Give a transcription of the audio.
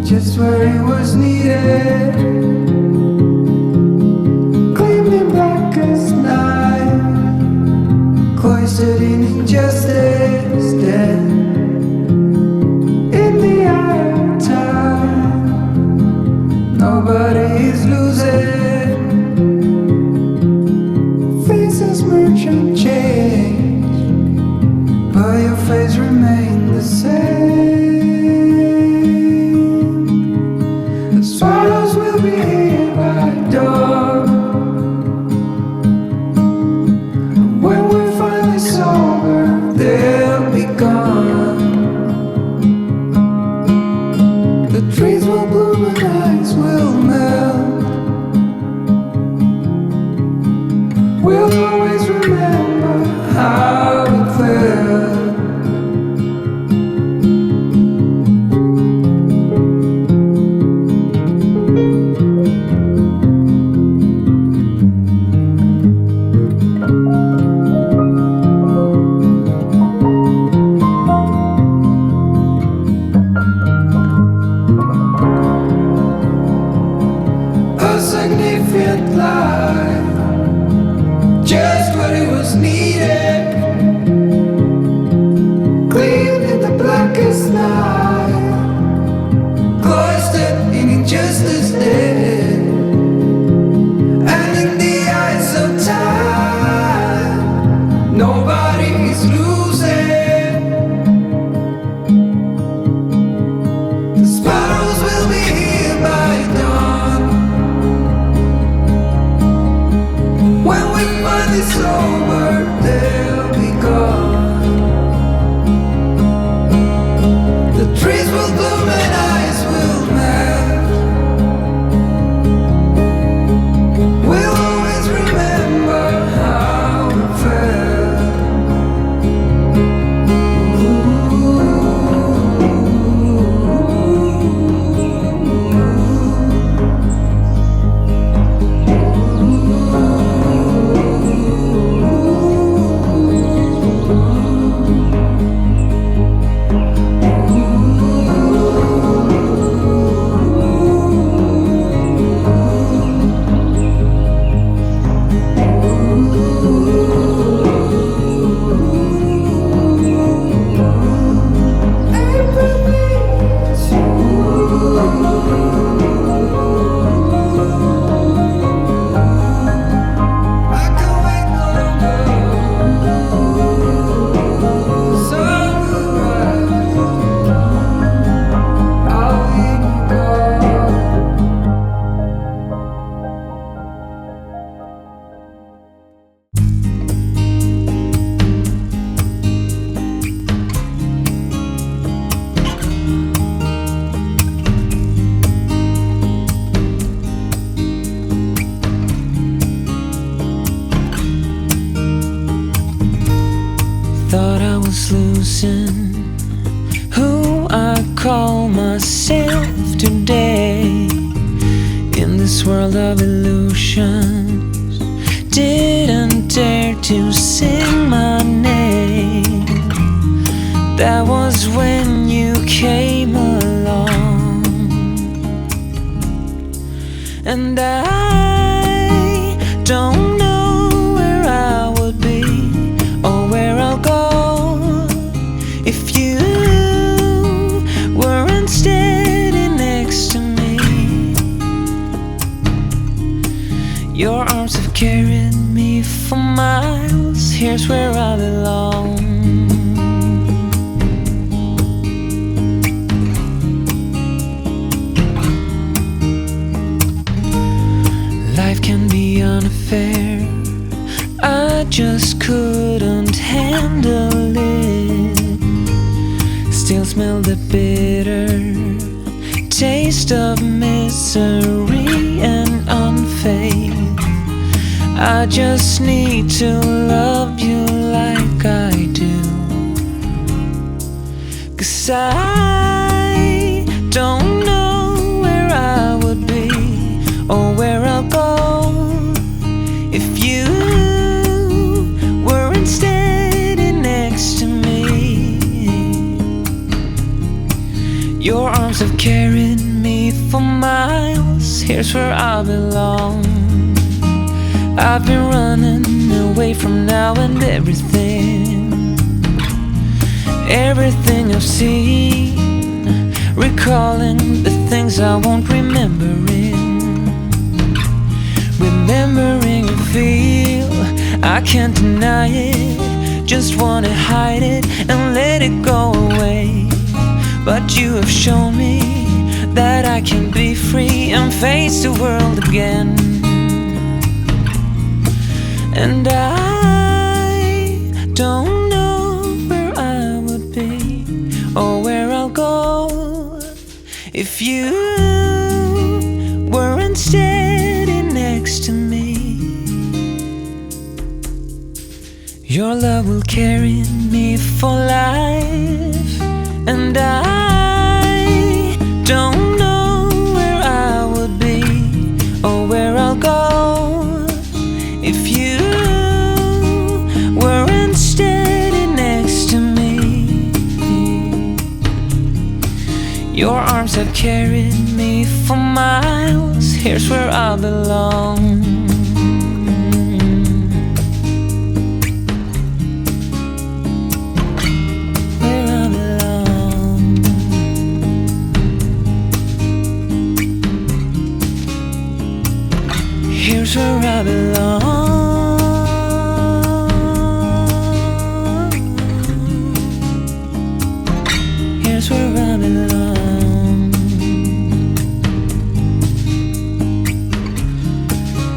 Just where it was needed, gleamed in black as night, cloistered in injustice, dead in the eye of time. Nobody is losing, faces merge and change, but your face remains the same. Swallows will be here by dawn, and when we're finally sober, they'll be gone. The trees will bloom and ice will melt. We'll always remember how it felt. Significant life, just what it was needed, gleamed in the blackest night, cloistered in injustice, dead, and in the eyes of time, nobody is losing. The sparrows will be here by dawn. When we find it's over, they'll be gone. The trees will bloom and ice will melt. We'll always remember how it felt. Thought I was losing who I call myself today. In this world of illusions, didn't dare to sing my name. That was when you came along, and I don't know where I would be or where I'll go if you weren't standing next to me. Your arms have carried me for miles. Here's where I belong. Life can be unfair, I just couldn't handle it. Still smell the bitter taste of misery and unfaith. I just need to love you like I do. 'Cause I don't know where I would be or where I'll go if you weren't standing next to me. Your arms have carried me for miles. Here's where I belong. I've been running away from now and everything I've seen, recalling the things I won't remembering, remembering a feel I can't deny it, just wanna hide it and let it go away. But you have shown me that I can be free and face the world again. And I don't know where I would be or where I'll go if you weren't standing next to me. Your love will carry me for life, and I don't know where I would be or where I'll go if you weren't standing next to me. Your arms have carried me for miles. Here's where I belong.